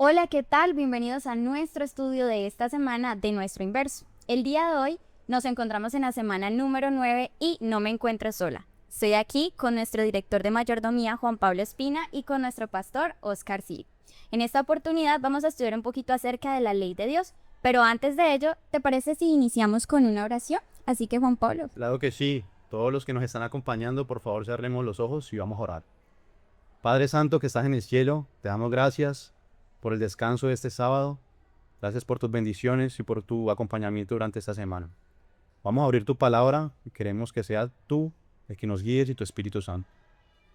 Hola, ¿qué tal? Bienvenidos a nuestro estudio de esta semana de Nuestro Inverso. El día de hoy nos encontramos en la semana número 9 y no me encuentro sola. Estoy aquí con nuestro director de mayordomía, Juan Pablo Espina, y con nuestro pastor, Oscar Sil. En esta oportunidad vamos a estudiar un poquito acerca de la ley de Dios, pero antes de ello, ¿te parece si iniciamos con una oración? Así que, Juan Pablo. Claro que sí. Todos los que nos están acompañando, por favor, cerremos los ojos y vamos a orar. Padre Santo que estás en el cielo, te damos gracias por el descanso de este sábado. Gracias por tus bendiciones y por tu acompañamiento durante esta semana. Vamos a abrir tu palabra y queremos que seas tú el que nos guíes y tu Espíritu Santo.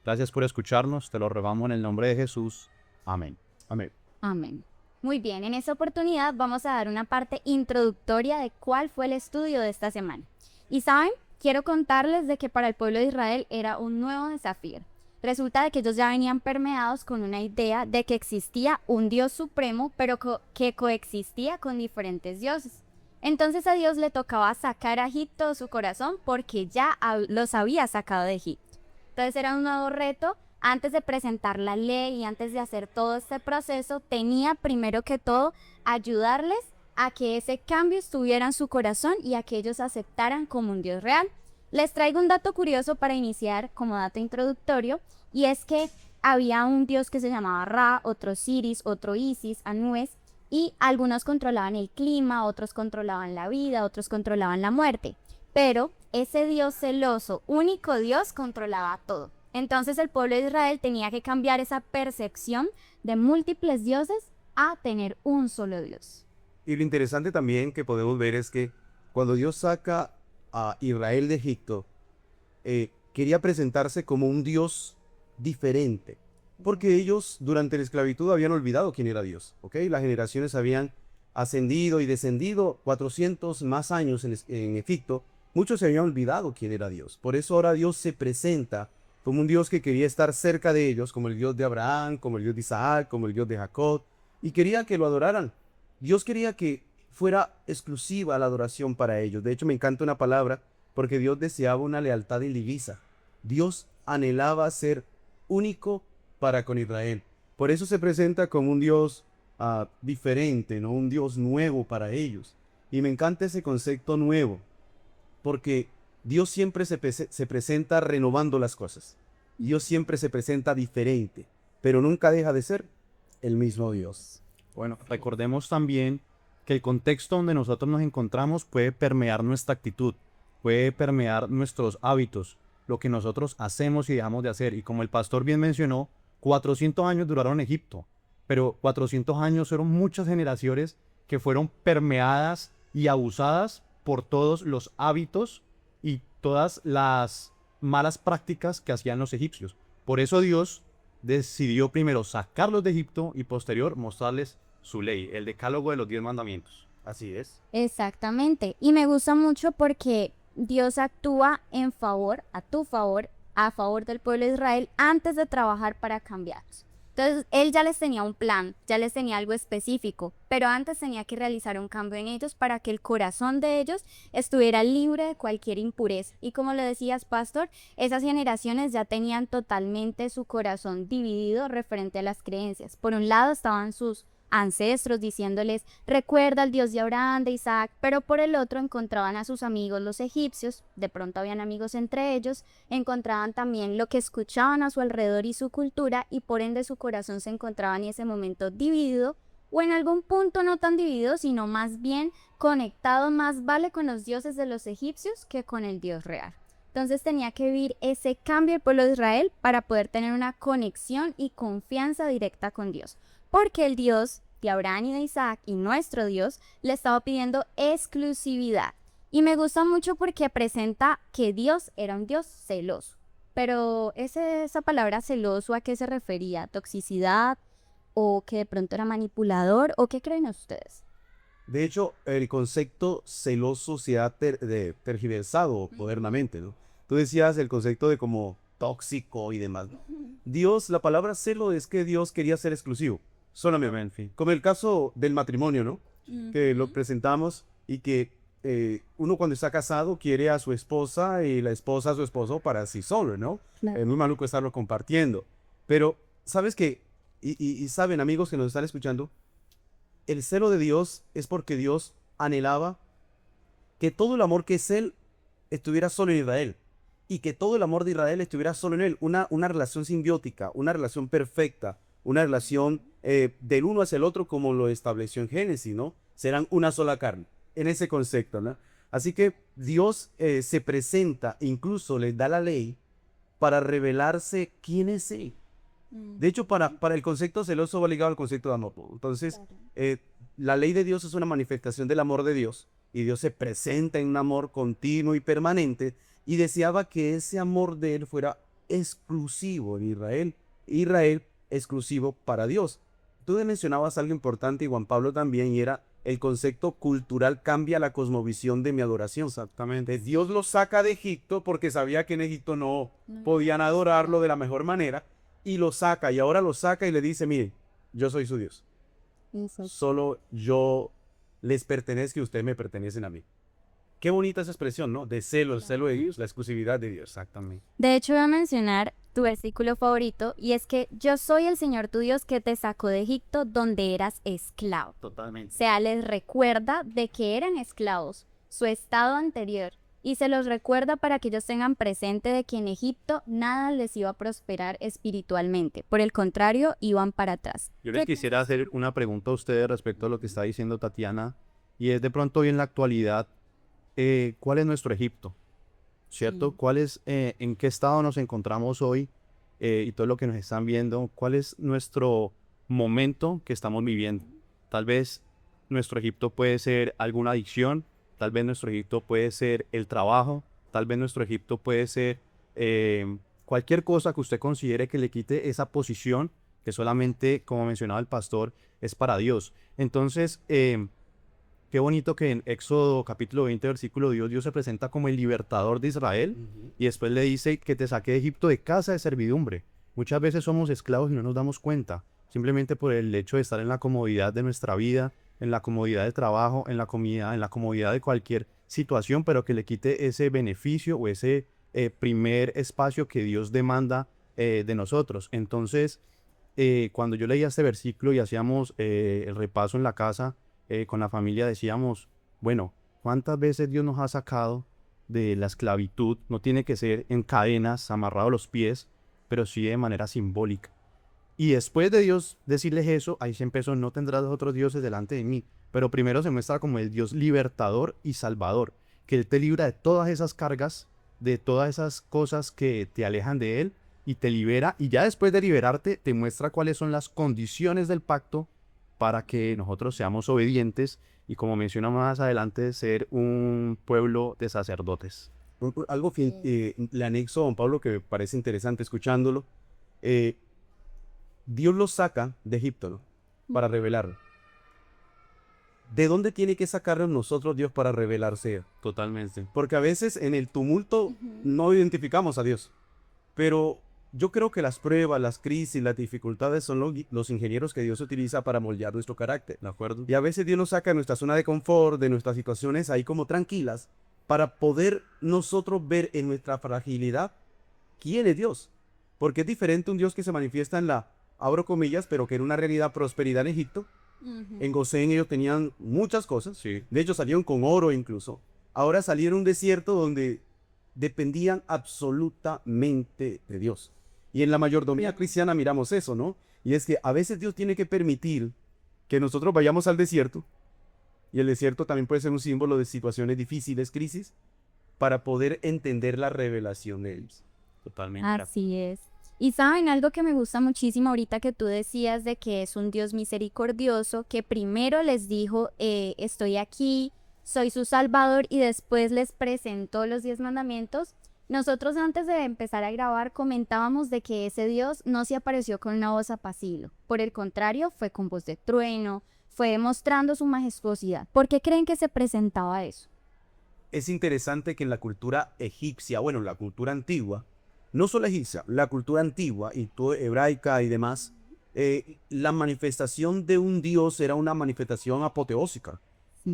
Gracias por escucharnos, te lo rogamos en el nombre de Jesús. Amén. Amén. Amén. Muy bien, en esta oportunidad vamos a dar una parte introductoria de cuál fue el estudio de esta semana. Y saben, quiero contarles de que para el pueblo de Israel era un nuevo desafío. Resulta de que ellos ya venían permeados con una idea de que existía un Dios supremo, pero que coexistía con diferentes dioses. Entonces a Dios le tocaba sacar a Egipto de su corazón porque ya los había sacado de Egipto. Entonces era un nuevo reto. Antes de presentar la ley y antes de hacer todo este proceso, tenía primero que todo ayudarles a que ese cambio estuviera en su corazón y a que ellos aceptaran como un Dios real. Les traigo un dato curioso para iniciar como dato introductorio, y es que había un dios que se llamaba Ra, otro Siris, otro Isis, Anubis, y algunos controlaban el clima, otros controlaban la vida, otros controlaban la muerte. Pero ese Dios celoso, único Dios, controlaba todo. Entonces el pueblo de Israel tenía que cambiar esa percepción de múltiples dioses a tener un solo Dios. Y lo interesante también que podemos ver es que cuando Dios saca a Israel de Egipto, quería presentarse como un Dios diferente, porque ellos durante la esclavitud habían olvidado quién era Dios, ¿ok? Las generaciones habían ascendido y descendido 400 más años en Egipto, muchos se habían olvidado quién era Dios. Por eso ahora Dios se presenta como un Dios que quería estar cerca de ellos, como el Dios de Abraham, como el Dios de Isaac, como el Dios de Jacob, y quería que lo adoraran. Dios quería que fuera exclusiva la adoración para ellos. De hecho, me encanta una palabra porque Dios deseaba una lealtad indivisa. Dios anhelaba ser único para con Israel. Por eso se presenta como un Dios diferente, ¿no? Un Dios nuevo para ellos. Y me encanta ese concepto nuevo, porque Dios siempre se presenta renovando las cosas. Dios siempre se presenta diferente, pero nunca deja de ser el mismo Dios. Bueno, recordemos también que el contexto donde nosotros nos encontramos puede permear nuestra actitud, puede permear nuestros hábitos, lo que nosotros hacemos y dejamos de hacer. Y como el pastor bien mencionó, 400 años duraron en Egipto, pero 400 años fueron muchas generaciones que fueron permeadas y abusadas por todos los hábitos y todas las malas prácticas que hacían los egipcios. Por eso Dios decidió primero sacarlos de Egipto y posterior mostrarles su ley, el decálogo de los 10 mandamientos. Así es. Exactamente. Y me gusta mucho porque Dios actúa en favor, a tu favor, a favor del pueblo de Israel antes de trabajar para cambiarlos. Entonces, Él ya les tenía un plan, ya les tenía algo específico, pero antes tenía que realizar un cambio en ellos para que el corazón de ellos estuviera libre de cualquier impureza. Y como le decías, pastor, esas generaciones ya tenían totalmente su corazón dividido referente a las creencias. Por un lado estaban sus ancestros diciéndoles, recuerda al Dios de Abraham, de Isaac, pero por el otro encontraban a sus amigos los egipcios, de pronto habían amigos entre ellos, encontraban también lo que escuchaban a su alrededor y su cultura, y por ende su corazón se encontraba en ese momento dividido, o en algún punto no tan dividido, sino más bien conectado más vale con los dioses de los egipcios que con el Dios real. Entonces tenía que vivir ese cambio el pueblo de Israel para poder tener una conexión y confianza directa con Dios. Porque el Dios de Abraham y de Isaac y nuestro Dios le estaba pidiendo exclusividad. Y me gusta mucho porque presenta que Dios era un Dios celoso. Pero esa palabra celoso, ¿a qué se refería? ¿Toxicidad? ¿O que de pronto era manipulador? ¿O qué creen ustedes? De hecho, el concepto celoso se ha tergiversado modernamente, ¿no? Tú decías el concepto de como tóxico y demás, ¿no? Dios, la palabra celo es que Dios quería ser exclusivo, solamente. En fin. Como el caso del matrimonio, ¿no? Que lo presentamos y que uno cuando está casado quiere a su esposa y la esposa a su esposo para sí solo, ¿no? Claro. Es muy maluco estarlo compartiendo. Pero, ¿sabes qué? y saben, amigos que nos están escuchando, el celo de Dios es porque Dios anhelaba que todo el amor que es Él estuviera solo en Israel y que todo el amor de Israel estuviera solo en Él. Una relación simbiótica, una relación perfecta, una relación del uno hacia el otro como lo estableció en Génesis, ¿no? Serán una sola carne, en ese concepto, ¿no? Así que Dios se presenta, incluso les da la ley para revelarse quién es Él. De hecho, para el concepto celoso va ligado al concepto de amor. Entonces, la ley de Dios es una manifestación del amor de Dios y Dios se presenta en un amor continuo y permanente y deseaba que ese amor de Él fuera exclusivo en Israel. Israel exclusivo para Dios. Tú mencionabas algo importante y Juan Pablo también, y era el concepto cultural cambia la cosmovisión de mi adoración. Exactamente. Dios los saca de Egipto porque sabía que en Egipto no podían adorarlo de la mejor manera y lo saca, y ahora lo saca y le dice, mire, yo soy su Dios. Solo yo les pertenezco y ustedes me pertenecen a mí. Qué bonita esa expresión, ¿no? De celo, el celo de Dios, la exclusividad de Dios. Exactamente. De hecho, voy a mencionar tu versículo favorito y es que yo soy el Señor tu Dios que te sacó de Egipto donde eras esclavo. O Totalmente. sea, les recuerda de que eran esclavos, su estado anterior, y se los recuerda para que ellos tengan presente de que en Egipto nada les iba a prosperar espiritualmente. Por el contrario, iban para atrás. Yo les quisiera hacer una pregunta a ustedes respecto a lo que está diciendo Tatiana, y es de pronto hoy en la actualidad, ¿cuál es nuestro Egipto? ¿Cierto? Sí. ¿Cuál es, en qué estado nos encontramos hoy? Y todo lo que nos están viendo, ¿cuál es nuestro momento que estamos viviendo? Tal vez nuestro Egipto puede ser alguna adicción, tal vez nuestro Egipto puede ser el trabajo, tal vez nuestro Egipto puede ser cualquier cosa que usted considere que le quite esa posición que solamente, como mencionaba el pastor, es para Dios. Entonces, qué bonito que en Éxodo capítulo 20, versículo Dios se presenta como el libertador de Israel y después le dice que te saqué de Egipto de casa de servidumbre. Muchas veces somos esclavos y no nos damos cuenta, simplemente por el hecho de estar en la comodidad de nuestra vida, en la comodidad de trabajo, en la comodidad de cualquier situación, pero que le quite ese beneficio o ese primer espacio que Dios demanda de nosotros. Entonces, cuando yo leía este versículo y hacíamos el repaso en la casa, con la familia decíamos, bueno, ¿cuántas veces Dios nos ha sacado de la esclavitud? No tiene que ser en cadenas, amarrado a los pies, pero sí de manera simbólica. Y después de Dios decirles eso, ahí se empezó, no tendrás otros dioses delante de mí. Pero primero se muestra como el Dios libertador y salvador, que Él te libra de todas esas cargas, de todas esas cosas que te alejan de Él y te libera. Y ya después de liberarte, te muestra cuáles son las condiciones del pacto para que nosotros seamos obedientes y, como menciona más adelante, ser un pueblo de sacerdotes. Algo que le anexo a don Pablo que me parece interesante escuchándolo. Dios los saca de Egipto, ¿no? Para revelarlo. ¿De dónde tiene que sacarnos nosotros Dios para revelarse? Totalmente. Porque a veces en el tumulto no identificamos a Dios. Pero yo creo que las pruebas, las crisis, las dificultades son los ingenieros que Dios utiliza para moldear nuestro carácter. ¿De acuerdo? Y a veces Dios nos saca de nuestra zona de confort, de nuestras situaciones ahí como tranquilas, para poder nosotros ver en nuestra fragilidad quién es Dios. Porque es diferente un Dios que se manifiesta en la, abro comillas, pero que era una realidad prosperidad en Egipto. En Gosén ellos tenían muchas cosas. Sí. De hecho salieron con oro incluso. Ahora salieron a un desierto donde dependían absolutamente de Dios. Y en la mayordomía cristiana miramos eso, ¿no? Y es que a veces Dios tiene que permitir que nosotros vayamos al desierto. Y el desierto también puede ser un símbolo de situaciones difíciles, crisis, para poder entender la revelación de ellos. Totalmente. Así es. Y saben, algo que me gusta muchísimo ahorita que tú decías de que es un Dios misericordioso, que primero les dijo, estoy aquí, soy su salvador, y después les presentó los 10 mandamientos. Nosotros antes de empezar a grabar comentábamos de que ese Dios no se apareció con una voz apacible. Por el contrario, fue con voz de trueno, fue mostrando su majestuosidad. ¿Por qué creen que se presentaba eso? Es interesante que en la cultura egipcia, bueno, la cultura antigua, no solo egipcia, la cultura antigua y todo hebraica y demás, la manifestación de un dios era una manifestación apoteósica,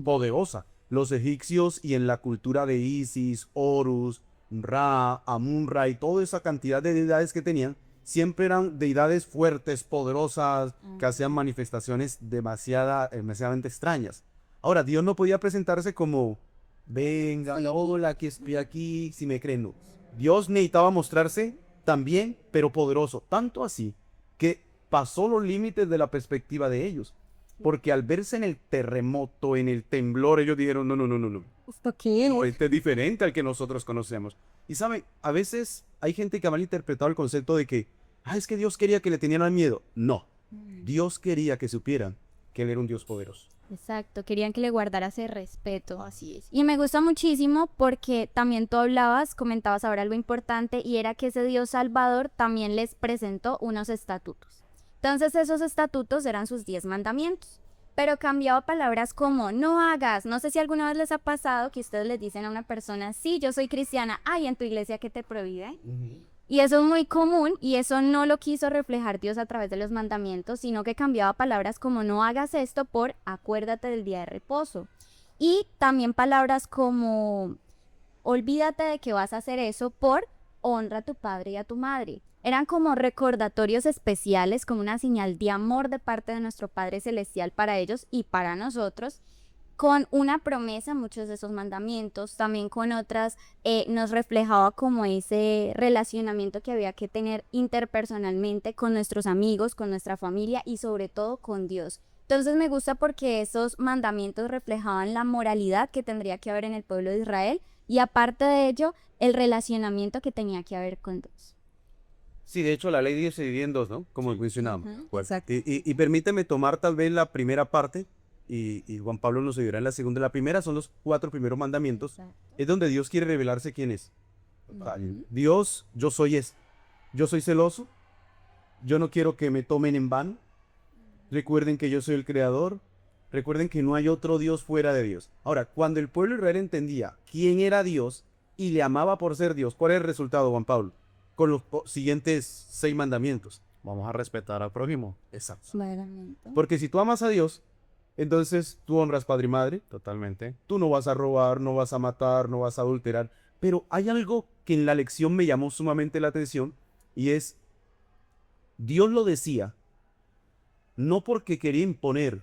poderosa. Los egipcios y en la cultura de Isis, Horus, Ra, Amun-Ra y toda esa cantidad de deidades que tenían, siempre eran deidades fuertes, poderosas, que hacían manifestaciones demasiadamente extrañas. Ahora, Dios no podía presentarse como, venga, hola, aquí estoy aquí, si me creen. No. Dios necesitaba mostrarse también, pero poderoso. Tanto así que pasó los límites de la perspectiva de ellos. Porque al verse en el terremoto, en el temblor, ellos dijeron, no, no, no, no, no. ¿Esto qué? Este es diferente al que nosotros conocemos. Y saben, a veces hay gente que ha malinterpretado el concepto de que, es que Dios quería que le tenieran miedo. No, Dios quería que supieran que Él era un Dios poderoso. Exacto, querían que le guardara ese respeto. Así es. Y me gusta muchísimo porque también tú comentabas ahora algo importante y era que ese Dios Salvador también les presentó unos estatutos. Entonces esos estatutos eran sus 10 mandamientos, pero cambiaba palabras como no hagas. No sé si alguna vez les ha pasado que ustedes les dicen a una persona, sí, yo soy cristiana, ay, ¿en tu iglesia qué te prohíbe? Y eso es muy común y eso no lo quiso reflejar Dios a través de los mandamientos, sino que cambiaba palabras como no hagas esto por acuérdate del día de reposo. Y también palabras como olvídate de que vas a hacer eso por honra a tu padre y a tu madre. Eran como recordatorios especiales, como una señal de amor de parte de nuestro Padre Celestial para ellos y para nosotros, con una promesa, muchos de esos mandamientos, también con otras, nos reflejaba como ese relacionamiento que había que tener interpersonalmente con nuestros amigos, con nuestra familia y sobre todo con Dios. Entonces me gusta porque esos mandamientos reflejaban la moralidad que tendría que haber en el pueblo de Israel y aparte de ello, el relacionamiento que tenía que haber con Dios. Sí, de hecho la ley 10 se divide en dos, ¿no? Como mencionamos. Exacto. Y permíteme tomar tal vez la primera parte y Juan Pablo nos ayudará en la segunda. La primera son los 4 primeros mandamientos. Exacto. Es donde Dios quiere revelarse quién es. Dios, yo soy yo soy celoso, yo no quiero que me tomen en vano. Recuerden que yo soy el creador. Recuerden que no hay otro Dios fuera de Dios. Ahora, cuando el pueblo de Israel entendía quién era Dios y le amaba por ser Dios, ¿cuál es el resultado, Juan Pablo? Con los siguientes 6 mandamientos. Vamos a respetar al prójimo. Exacto. Claramente. Porque si tú amas a Dios, entonces tú honras padre y madre. Totalmente. Tú no vas a robar, no vas a matar, no vas a adulterar. Pero hay algo que en la lección me llamó sumamente la atención y es, Dios lo decía, no porque quería imponer,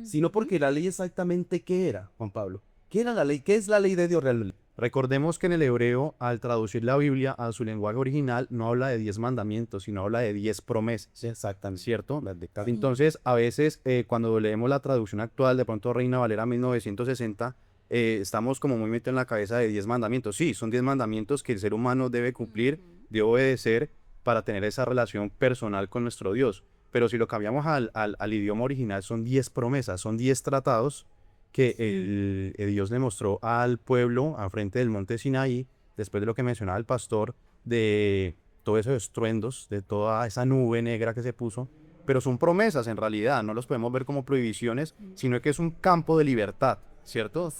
sino porque la ley exactamente qué era, Juan Pablo. ¿Qué era la ley? ¿Qué es la ley de Dios realmente? Recordemos que en el hebreo, al traducir la Biblia a su lenguaje original, no habla de 10 mandamientos, sino habla de 10 promesas. Sí, exactamente. ¿Cierto? Las de cada- Entonces, a veces, cuando leemos la traducción actual, de pronto Reina Valera 1960, estamos como muy metidos en la cabeza de 10 mandamientos. Sí, son 10 mandamientos que el ser humano debe cumplir, debe obedecer para tener esa relación personal con nuestro Dios. Pero si lo cambiamos al idioma original, son 10 promesas, son 10 tratados que Dios le mostró al pueblo al frente del monte Sinaí, después de lo que mencionaba el pastor, de todos esos estruendos, de toda esa nube negra que se puso. Pero son promesas en realidad, no los podemos ver como prohibiciones, sino que es un campo de libertad, ¿cierto?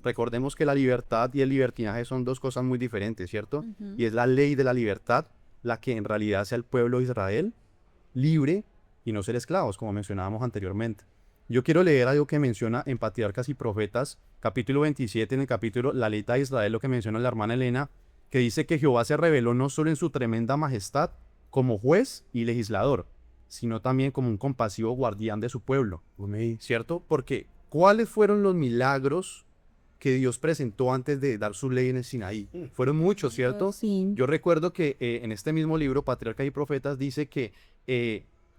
Recordemos que la libertad y el libertinaje son dos cosas muy diferentes, ¿cierto? Y es la ley de la libertad la que en realidad hace al pueblo de Israel libre y no ser esclavos, como mencionábamos anteriormente. Yo quiero leer algo que menciona en Patriarcas y Profetas, capítulo 27, en el capítulo La Ley de Israel, lo que menciona la hermana Elena, que dice que Jehová se reveló no solo en su tremenda majestad como juez y legislador, sino también como un compasivo guardián de su pueblo, ¿cierto? Porque ¿cuáles fueron los milagros que Dios presentó antes de dar su ley en el Sinaí? Fueron muchos, ¿cierto? Sí. Yo recuerdo que en este mismo libro, Patriarcas y Profetas, dice que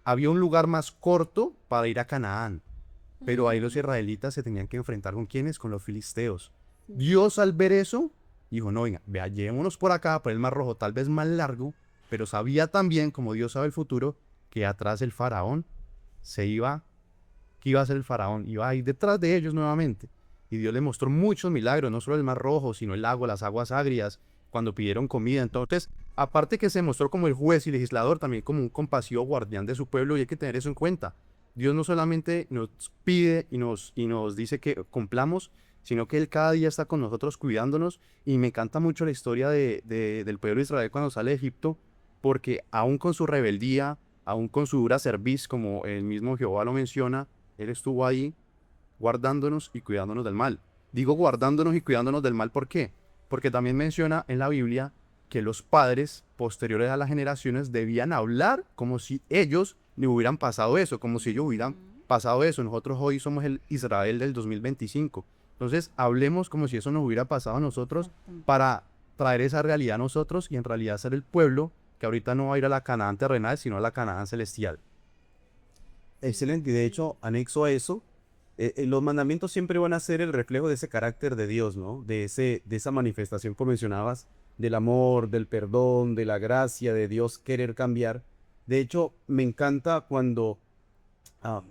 había un lugar más corto para ir a Canaán, pero ahí los israelitas se tenían que enfrentar ¿con quiénes? Con los filisteos. Dios al ver eso, dijo, no, venga, vea, llevémonos por acá, por el Mar Rojo, tal vez más largo, pero sabía también, como Dios sabe el futuro, que atrás el faraón ¿qué iba a hacer el faraón? Iba a ir detrás de ellos nuevamente. Y Dios le mostró muchos milagros, no solo el Mar Rojo, sino el lago, las aguas agrias, cuando pidieron comida. Entonces, aparte que se mostró como el juez y legislador, también como un compasivo guardián de su pueblo, y hay que tener eso en cuenta. Dios no solamente nos pide y nos dice que cumplamos, sino que Él cada día está con nosotros cuidándonos. Y me encanta mucho la historia del pueblo de Israel cuando sale de Egipto, porque aún con su rebeldía, aún con su dura cerviz, como el mismo Jehová lo menciona, Él estuvo ahí guardándonos y cuidándonos del mal. Digo guardándonos y cuidándonos del mal, ¿por qué? Porque también menciona en la Biblia que los padres posteriores a las generaciones debían hablar como si ellos le hubieran pasado eso, como si ellos hubieran pasado eso. Nosotros hoy somos el Israel del 2025. Entonces, hablemos como si eso nos hubiera pasado a nosotros para traer esa realidad a nosotros y en realidad ser el pueblo que ahorita no va a ir a la Canaán terrenal, sino a la Canaán celestial. Excelente, y de hecho, anexo a eso, los mandamientos siempre van a ser el reflejo de ese carácter de Dios, ¿no? De esa manifestación que mencionabas, del amor, del perdón, de la gracia, de Dios querer cambiar. De hecho, me encanta cuando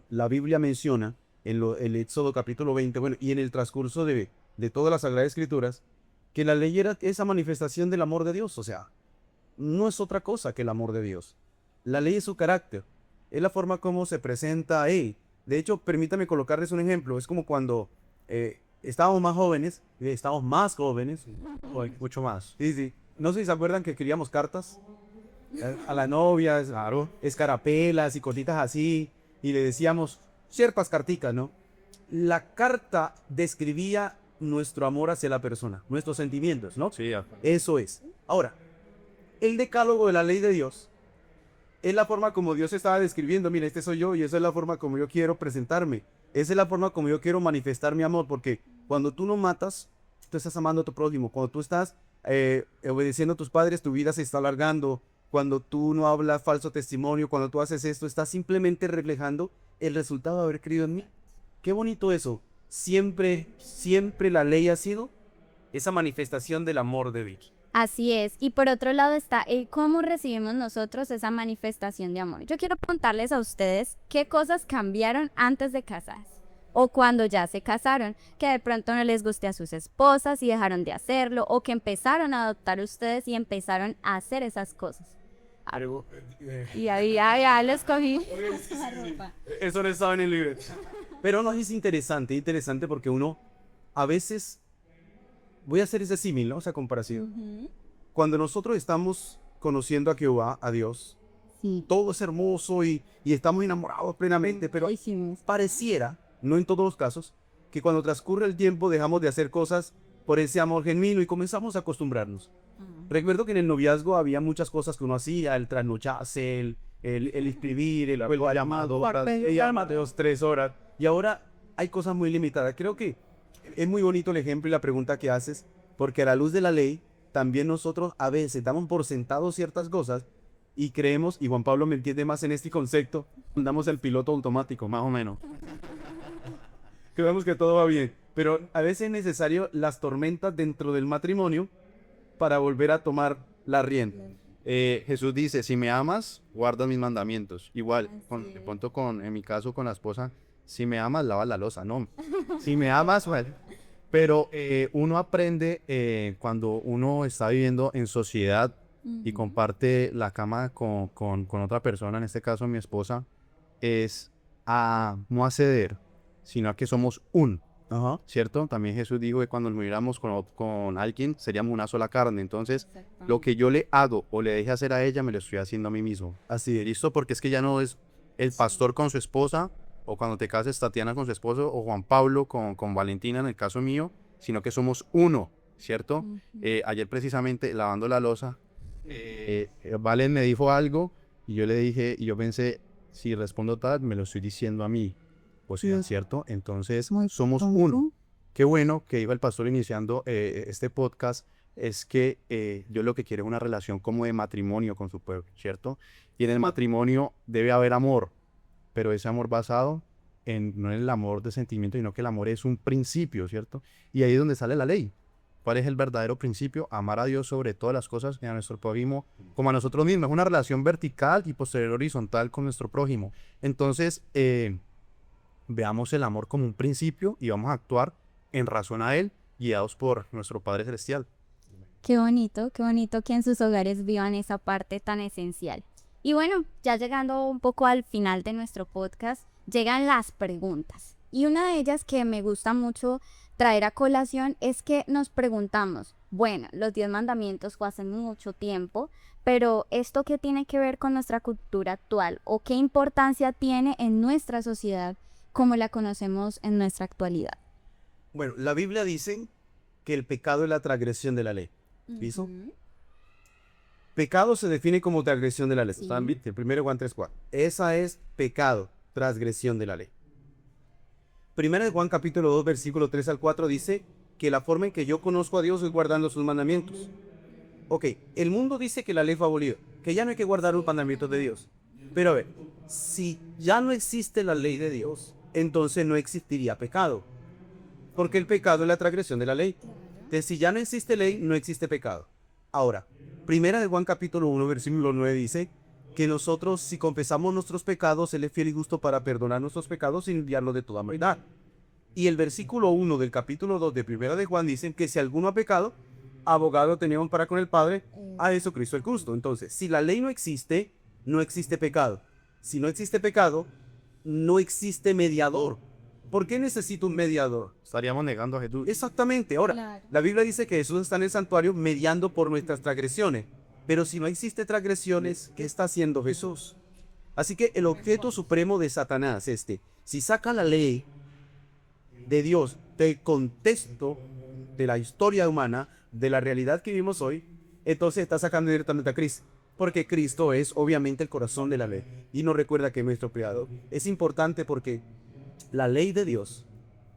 la Biblia menciona el Éxodo capítulo 20, bueno, y en el transcurso de todas las Sagradas Escrituras, que la ley era esa manifestación del amor de Dios, o sea, no es otra cosa que el amor de Dios. La ley es su carácter, es la forma como se presenta a Él. De hecho, permítame colocarles un ejemplo, es como cuando estábamos más jóvenes, Mucho más. sí, sí, no sé si se acuerdan que queríamos cartas a la novia, Claro. escarapelas y cositas así, y le decíamos ciertas carticas, ¿no? La carta describía nuestro amor hacia la persona, nuestros sentimientos, ¿no? Sí, Eso es. Ahora, el decálogo de la ley de Dios es la forma como Dios estaba describiendo, mira, este soy yo y esa es la forma como yo quiero presentarme. Esa es la forma como yo quiero manifestar mi amor, porque cuando tú no matas, tú estás amando a tu prójimo. Cuando tú estás obedeciendo a tus padres, tu vida se está alargando. Cuando tú no hablas falso testimonio, cuando tú haces esto, estás simplemente reflejando el resultado de haber creído en mí. Qué bonito eso. Siempre, siempre la ley ha sido esa manifestación del amor de Dios. Así es. Y por otro lado está el cómo recibimos nosotros esa manifestación de amor. Yo quiero preguntarles a ustedes qué cosas cambiaron antes de casarse o cuando ya se casaron, que de pronto no les guste a sus esposas y dejaron de hacerlo, o que empezaron a adoptar ustedes y empezaron a hacer esas cosas. Y ahí ya les cogí. Eso no estaba en el libro. Pero no, es interesante porque uno a veces, voy a hacer ese símil, ¿no? Esa comparación. Cuando nosotros estamos conociendo a Jehová, a Dios, Sí. todo es hermoso y estamos enamorados plenamente, pero pareciera, no en todos los casos, que cuando transcurre el tiempo dejamos de hacer cosas por ese amor genuino y comenzamos a acostumbrarnos. Recuerdo que en el noviazgo había muchas cosas que uno hacía, el trasnocharse, el escribir, el juego de llamado, 3 horas. Y ahora hay cosas muy limitadas. Creo que es muy bonito el ejemplo y la pregunta que haces, porque a la luz de la ley, también nosotros a veces damos por sentado ciertas cosas y creemos, y Juan Pablo me entiende más en este concepto, damos el piloto automático, más o menos. Creemos que todo va bien, pero a veces es necesario las tormentas dentro del matrimonio para volver a tomar la rienda. Jesús dice, si me amas, guarda mis mandamientos. Igual, de pronto en mi caso con la esposa, si me amas, lava la loza. No, si me amas, bueno. Pero uno aprende cuando uno está viviendo en sociedad y comparte la cama con otra persona, en este caso mi esposa, es a no a ceder, sino a que somos Ajá. ¿cierto? También Jesús dijo que cuando nos miramos con alguien, seríamos una sola carne. Entonces, lo que yo le hago o le deje hacer a ella, me lo estoy haciendo a mí mismo. Así es. ¿Listo? Porque es que ya no es el pastor con su esposa, o cuando te cases Tatiana con su esposo, o Juan Pablo con Valentina en el caso mío, sino que somos uno, ¿cierto? Ayer precisamente, lavando la loza, Valen me dijo algo, y yo le dije, y yo pensé, si respondo tal, me lo estoy diciendo a mí. O sea, ¿cierto? Entonces, somos uno. Qué bueno que iba el pastor iniciando este podcast, es que Dios lo que quiere es una relación como de matrimonio con su pueblo, ¿cierto? Y en el matrimonio debe haber amor, pero ese amor basado no en el amor de sentimiento, sino que el amor es un principio, ¿cierto? Y ahí es donde sale la ley. ¿Cuál es el verdadero principio? Amar a Dios sobre todas las cosas y a nuestro prójimo como a nosotros mismos. Es una relación vertical y posterior horizontal con nuestro prójimo. Entonces, veamos el amor como un principio y vamos a actuar en razón a él, guiados por nuestro Padre Celestial. Qué bonito que en sus hogares vivan esa parte tan esencial. Y bueno, ya llegando un poco al final de nuestro podcast, llegan las preguntas. Y una de ellas que me gusta mucho traer a colación es que nos preguntamos, bueno, los 10 mandamientos fue hace mucho tiempo, pero ¿esto qué tiene que ver con nuestra cultura actual? ¿O qué importancia tiene en nuestra sociedad como la conocemos en nuestra actualidad? Bueno, la Biblia dice que el pecado es la transgresión de la ley. ¿Listo? Pecado se define como transgresión de la ley. Sí. ¿Están bien? El 1 Juan 3:4. Esa es pecado, transgresión de la ley. 1 Juan capítulo 2, versículo 3 al 4 dice que la forma en que yo conozco a Dios es guardando sus mandamientos. Ok, el mundo dice que la ley fue abolida, que ya no hay que guardar los mandamientos de Dios. Pero a ver, si ya no existe la ley de Dios, entonces no existiría pecado. Porque el pecado es la transgresión de la ley. Entonces, si ya no existe ley, no existe pecado. Ahora, 1 Juan capítulo 1, versículo 9 dice que nosotros, si confesamos nuestros pecados, Él es fiel y justo para perdonar nuestros pecados y limpiarnos de toda maldad. Y el versículo 1 del capítulo 2 de 1 de Juan dicen que si alguno ha pecado, abogado teníamos para con el Padre, a Jesucristo el justo. Entonces, si la ley no existe pecado. Si no existe pecado, no existe mediador. ¿Por qué necesito un mediador? Estaríamos negando a Jesús. Exactamente. Ahora, Claro. la Biblia dice que Jesús está en el santuario mediando por nuestras transgresiones. Pero si no existe transgresiones, ¿qué está haciendo Jesús? Así que el objeto supremo de Satanás, si saca la ley de Dios del contexto de la historia humana, de la realidad que vivimos hoy, entonces está sacando directamente a Cristo. Porque Cristo es obviamente el corazón de la ley. Y nos recuerda que es nuestro creador. Es importante porque la ley de Dios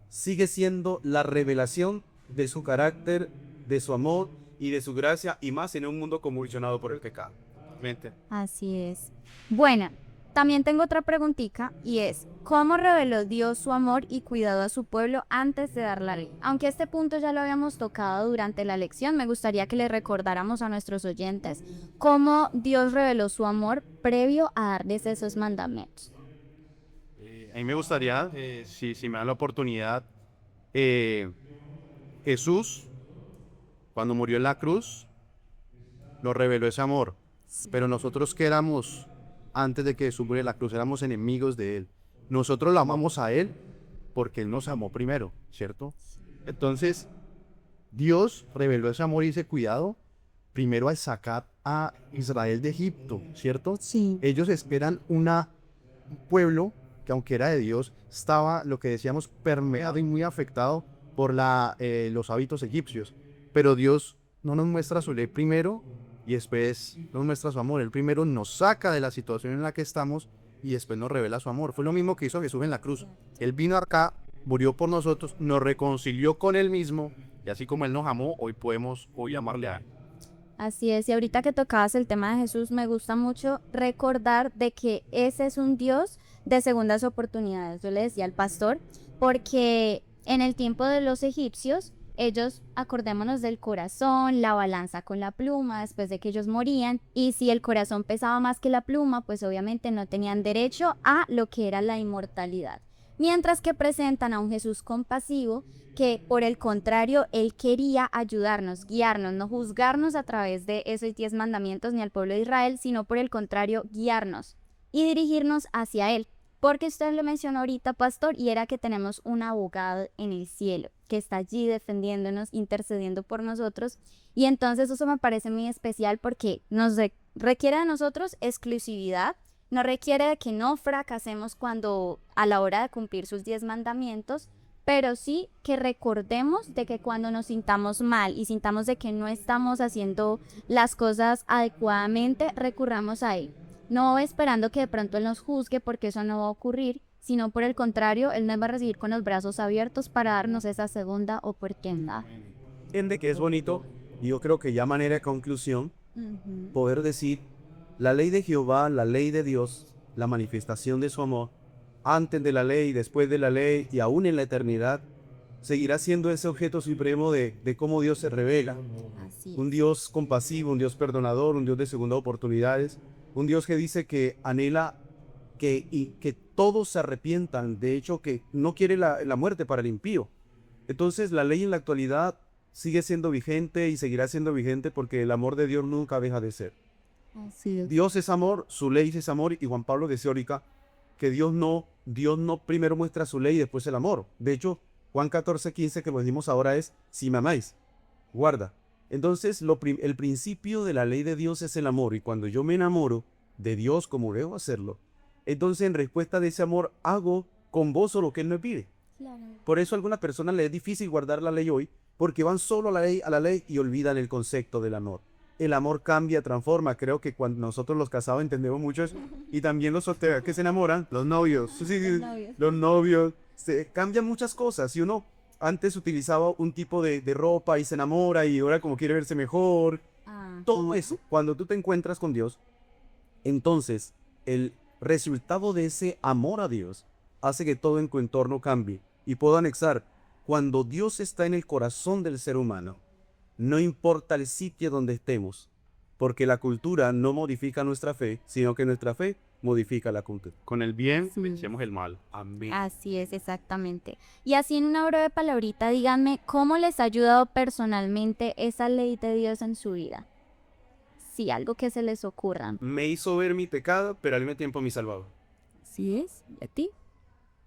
sigue siendo la revelación de su carácter, de su amor y de su gracia, y más en un mundo convulsionado por el pecado. Así es. Bueno, también tengo otra preguntita y es, ¿cómo reveló Dios su amor y cuidado a su pueblo antes de dar la ley? Aunque este punto ya lo habíamos tocado durante la lección, me gustaría que le recordáramos a nuestros oyentes cómo Dios reveló su amor previo a darles esos mandamientos. A mí me gustaría, si me dan la oportunidad, Jesús, cuando murió en la cruz, nos reveló ese amor. Pero nosotros que éramos, antes de que Jesús muriera en la cruz, éramos enemigos de Él. Nosotros lo amamos a Él porque Él nos amó primero, ¿cierto? Entonces, Dios reveló ese amor y ese cuidado primero al sacar a Israel de Egipto, ¿cierto? Sí. Ellos esperan un pueblo que, aunque era de Dios, estaba, lo que decíamos, permeado y muy afectado por los hábitos egipcios. Pero Dios no nos muestra su ley primero y después nos muestra su amor. Él primero nos saca de la situación en la que estamos y después nos revela su amor. Fue lo mismo que hizo Jesús en la cruz. Él vino acá, murió por nosotros, nos reconcilió con Él mismo, y así como Él nos amó, hoy podemos amarle a Él. Así es, y ahorita que tocabas el tema de Jesús, me gusta mucho recordar de que ese es un Dios de segundas oportunidades. Yo le decía al pastor, porque en el tiempo de los egipcios, ellos, acordémonos del corazón, la balanza con la pluma, después de que ellos morían, y si el corazón pesaba más que la pluma, pues obviamente no tenían derecho a lo que era la inmortalidad. Mientras que presentan a un Jesús compasivo, que por el contrario, Él quería ayudarnos, guiarnos, no juzgarnos a través de esos 10 mandamientos ni al pueblo de Israel, sino por el contrario, guiarnos y dirigirnos hacia Él. Porque usted lo mencionó ahorita, pastor, y era que tenemos un abogado en el cielo que está allí defendiéndonos, intercediendo por nosotros. Y entonces eso me parece muy especial porque nos requiere de nosotros exclusividad, nos requiere de que no fracasemos cuando a la hora de cumplir sus 10 mandamientos, pero sí que recordemos de que cuando nos sintamos mal y sintamos de que no estamos haciendo las cosas adecuadamente, recurramos a Él. No esperando que de pronto Él nos juzgue, porque eso no va a ocurrir, sino por el contrario, Él nos va a recibir con los brazos abiertos para darnos esa segunda oportunidad. Entiende que es bonito, y yo creo que ya manera de conclusión, poder decir, la ley de Jehová, la ley de Dios, la manifestación de su amor, antes de la ley, después de la ley y aún en la eternidad, seguirá siendo ese objeto supremo de cómo Dios se revela. Así es. Un Dios compasivo, un Dios perdonador, un Dios de segunda oportunidades, un Dios que dice que anhela que todos se arrepientan, de hecho que no quiere la muerte para el impío. Entonces la ley en la actualidad sigue siendo vigente y seguirá siendo vigente porque el amor de Dios nunca deja de ser. Así es. Dios es amor, su ley es amor, y Juan Pablo decía ahorita que Dios no primero muestra su ley y después el amor. De hecho, Juan 14:15 que lo decimos ahora es, si me amáis, guarda. Entonces el principio de la ley de Dios es el amor, y cuando yo me enamoro de Dios como debo hacerlo, entonces en respuesta de ese amor hago con gozo lo que Él me pide. Claro. Por eso a algunas personas les es difícil guardar la ley hoy, porque van solo a la ley y olvidan el concepto del amor. el amor cambia, transforma. Creo que cuando nosotros los casados entendemos mucho eso. Y también los solteros que se enamoran, los novios. Sí, los novios. Cambian muchas cosas. Si uno antes utilizaba un tipo de ropa y se enamora y ahora como quiere verse mejor. Todo eso, cuando tú te encuentras con Dios, entonces el resultado de ese amor a Dios hace que todo en tu entorno cambie. Y puedo anexar, cuando Dios está en el corazón del ser humano, no importa el sitio donde estemos, porque la cultura no modifica nuestra fe, sino que nuestra fe modifica la cultura. Con el bien vencemos el mal. Amén. Así es, exactamente. Y así en una breve palabrita, díganme, ¿cómo les ha ayudado personalmente esa ley de Dios en su vida? Sí, algo que se les ocurra. Me hizo ver mi pecado, pero al mismo tiempo mi salvador. ¿Sí es? ¿Y a ti?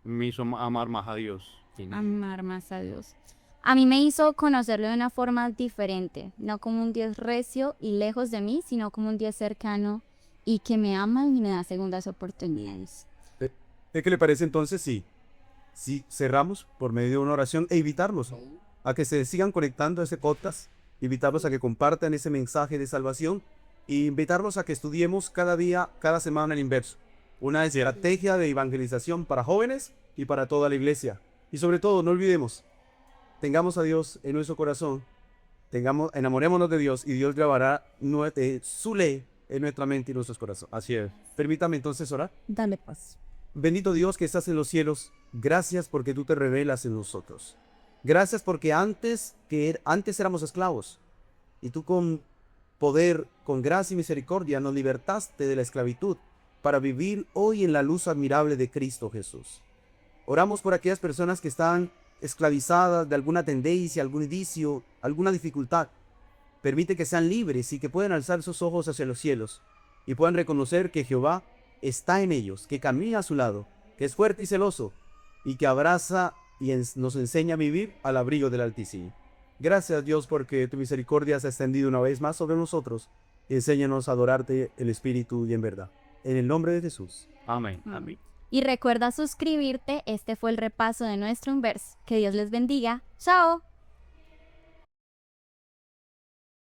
Me hizo amar más a Dios. Amar más a Dios. A mí me hizo conocerlo de una forma diferente, no como un Dios recio y lejos de mí, sino como un Dios cercano y que me ama y me da segundas oportunidades. ¿Qué le parece entonces si cerramos por medio de una oración e invitarlos a que se sigan conectando a ese podcast, invitarlos a que compartan ese mensaje de salvación e invitarlos a que estudiemos cada día, cada semana el inverso? Una estrategia de evangelización para jóvenes y para toda la iglesia. Y sobre todo, no olvidemos, tengamos a Dios en nuestro corazón, enamorémonos de Dios y Dios grabará su ley en nuestra mente y nuestros corazones. Así es. Permítame entonces orar. Dale paz. Bendito Dios que estás en los cielos, gracias porque tú te revelas en nosotros. Gracias porque antes éramos esclavos y tú con poder, con gracia y misericordia nos libertaste de la esclavitud para vivir hoy en la luz admirable de Cristo Jesús. Oramos por aquellas personas que están esclavizadas de alguna tendencia, algún indicio, alguna dificultad. Permite que sean libres y que puedan alzar sus ojos hacia los cielos y puedan reconocer que Jehová está en ellos, que camina a su lado, que es fuerte y celoso y que abraza y nos enseña a vivir al abrigo del Altísimo. Gracias Dios porque tu misericordia se ha extendido una vez más sobre nosotros y enséñanos a adorarte en espíritu y en verdad. En el nombre de Jesús. Amén. Amén. Y recuerda suscribirte, este fue el repaso de nuestro Inverse. Que Dios les bendiga. ¡Chao!